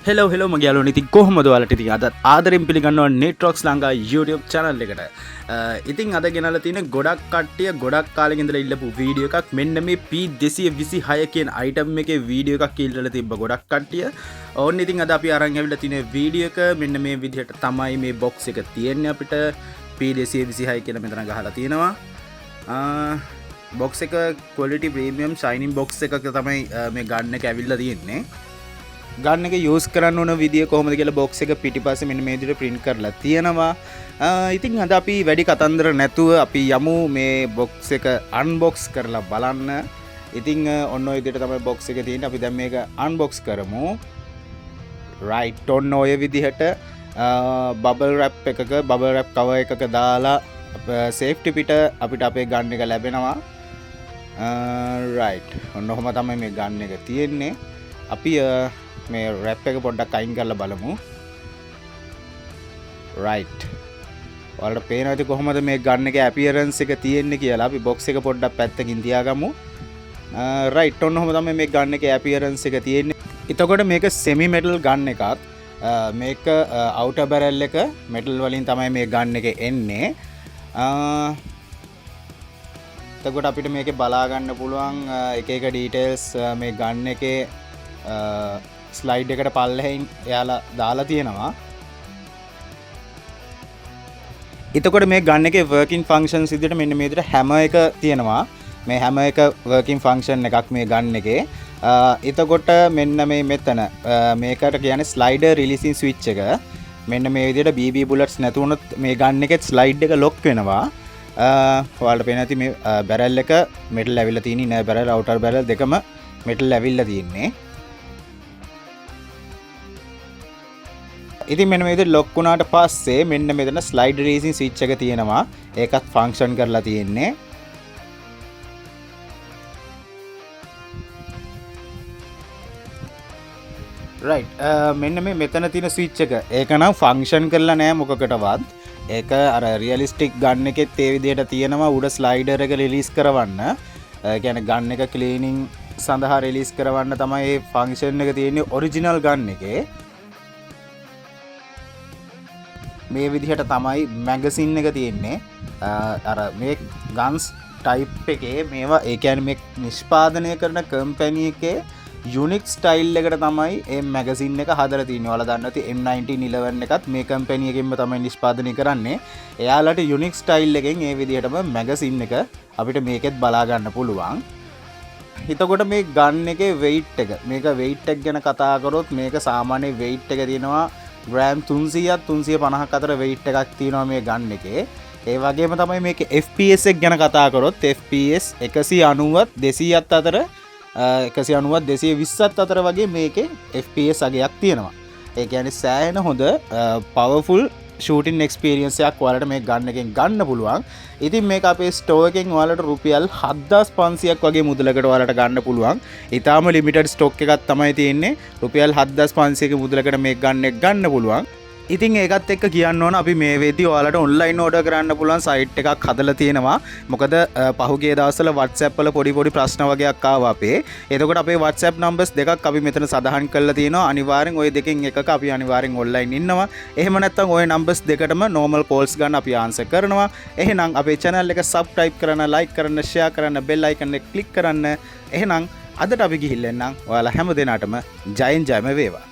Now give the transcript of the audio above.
Hello මගේ යාළුවෝ ඉතින් කොහොමද ඔයාලට ඉතින් අද ආදරෙන් පිළිගන්නවා Netrox ලංකා YouTube channel එකට. ඉතින් අද ගෙනල්ලා තියෙන ගොඩක් කට්ටිය ගොඩක් කාලෙක ඉඳලා ඉල්ලපු වීඩියෝ එකක්. මෙන්න මේ P226 කියන item එකේ වීඩියෝ එකක් ඉල්ලලා තිබ්බ ගොඩක් කට්ටිය. ඕන්න ඉතින් අද අපි අරන් ඇවිල්ලා තියෙන වීඩියෝ එක මෙන්න මේ විදිහට තමයි මේ box එක තියෙන්නේ අපිට. P226 කියලා මෙතන ගහලා තියෙනවා. box එක quality premium shining box එකක තමයි මේ ගන්න එක ඇවිල්ලා තියෙන්නේ. ගන්න එක යූස් කරන්න ඕන විදිය කොහොමද කියලා box එක පිටිපස්සේ මෙන්න මේ විදිහට print කරලා තියෙනවා. ඉතින් අද අපි වැඩි කතන්දර නැතුව අපි යමු මේ box එක unbox කරලා බලන්න. ඉතින් ඔන්න ඔය විදිහට තමයි box එක තියෙන්නේ. අපි දැන් මේක unbox කරමු. right ඔන්න ඔය විදිහට bubble wrap එකක bubble wrap cover එකක දාලා safety පිට අපිට අපේ ගන්න එක ලැබෙනවා. right ඔන්න ඔහම තමයි මේ ගන්න එක තියෙන්නේ. අපි මේ රැප් එක පොඩ්ඩක් අයින් කරලා බලමු. right ඔයාලට පේනවා ඉතින් කොහොමද මේ ගන්න එකේ appearance එක තියෙන්නේ කියලා. අපි box එක පොඩ්ඩක් පැත්තකින් තියාගමු. right ඔන්න ඔහම තමයි මේ ගන්න එකේ appearance එක තියෙන්නේ. එතකොට මේක semi metal ගන්න එකක්. මේක outer barrel එක metal වලින් තමයි මේ ගන්න එක එන්නේ. එතකොට අපිට මේකේ බලා ගන්න පුළුවන් එක එක details මේ ගන්න එකේ ස්ලයිඩ් එකට පල්ලෙහින් එයාලා දාලා තියෙනවා. එතකොට මේ ගන්න එකේ working functions විදිහට මෙන්න මේ විදිහට hammer එක තියෙනවා. මේ hammer එක working function එකක් මේ ගන්න එකේ. එතකොට මෙන්න මේ මෙතන මේකට කියන්නේ slider releasing switch එක. මෙන්න මේ විදිහට BB bullets නැති වුණොත් මේ ගන්න එකේ ස්ලයිඩ් එක lock වෙනවා. ඔයාලට පේන ඇති මේ barrel එක metal ඇවිල්ලා තියෙන inner barrel outer barrel දෙකම metal ඇවිල්ලා තියෙන්නේ. ඉතින් මෙන්න මේ විදිහට lock වුණාට පස්සේ මෙන්න මෙතන slide releasing switch එක තියෙනවා. ඒකත් function කරලා තියෙන්නේ. right මෙන්න මේ මෙතන තියෙන switch එක. ඒක නම් function කරලා නැහැ මොකකටවත්. ඒක අර realistic gun එකෙත් ඒ විදිහට තියෙනවා. උඩ slider එක release කරවන්න. ඒ කියන්නේ gun එක cleaning සඳහා release කරවන්න තමයි මේ function එක තියෙන්නේ original gun එකේ. මේ විදිහට තමයි මැගසින් එක තියෙන්නේ. අර මේ ගන්ස් ටයිප් එකේ මේවා ඒ කියන්නේ මේ නිෂ්පාදනය කරන කම්පැනි එකේ යුනික් ස්ටයිල් එකට තමයි මේ මැගසින් එක හදලා තියෙන්නේ. ඔයාලා දන්නවා ඇති M1911 එකත් මේ කම්පැනි එකෙන්ම තමයි නිෂ්පාදනය කරන්නේ. එයාලට යුනික් ස්ටයිල් එකෙන් මේ විදිහටම මැගසින් එක අපිට මේකෙත් බලා ගන්න පුළුවන්. එතකොට මේ ගන් එකේ weight එක මේක weight එක ගැන කතා කරොත් මේක සාමාන්‍ය weight එක තියෙනවා ග්‍රෑම් 300ක් 350ක් අතර weight එකක් තියෙනවා මේ ගන්න එකේ. ඒ වගේම තමයි මේක FPS එක ගැන කතා කරොත් FPS 190ත් 200ත් අතර 190ත් 220ත් අතර වගේ මේකේ FPS අගයක් තියෙනවා. ඒ කියන්නේ සෑහෙන හොඳ powerful shooting experience එකක් ඔයාලට මේ ගන්න එකෙන් ගන්න පුළුවන්. ඉතින් මේක අපේ ස්ටෝර් එකෙන් ඔයාලට රුපියල් 7500ක් වගේ මුදලකට ඔයාලට ගන්න පුළුවන්. ඊටාම ලිමිටඩ් ස්ටොක් එකක් තමයි තියෙන්නේ. රුපියල් 7500ක මුදලකට මේක ගන්න පුළුවන්. ඉතින් ඒකත් එක්ක කියන්න ඕන අපි මේ වෙද්දී ඔයාලට ඔන්ලයින් ඕඩර් කරන්න පුළුවන් සයිට් එකක් හදලා තියෙනවා. මොකද පහුගිය දවස්වල WhatsApp වල පොඩි ප්‍රශ්න වගේක් ආවා අපේ. එතකොට අපේ WhatsApp numbers දෙකක් අපි මෙතන සඳහන් කරලා තියෙනවා. අනිවාර්යෙන් ওই දෙකෙන් එකක අපි අනිවාර්යෙන් ඔන්ලයින් ඉන්නවා. එහෙම නැත්නම් ওই numbers දෙකටම normal calls ගන්න අපි answer කරනවා. එහෙනම් අපේ channel එක subscribe කරන්න, like කරන්න, share කරන්න, bell icon එක click කරන්න. එහෙනම් අදට අපි ගිහිල්ලා එන්නම්. ඔයාලා හැම දිනාටම ජයෙන් ජයම වේවා.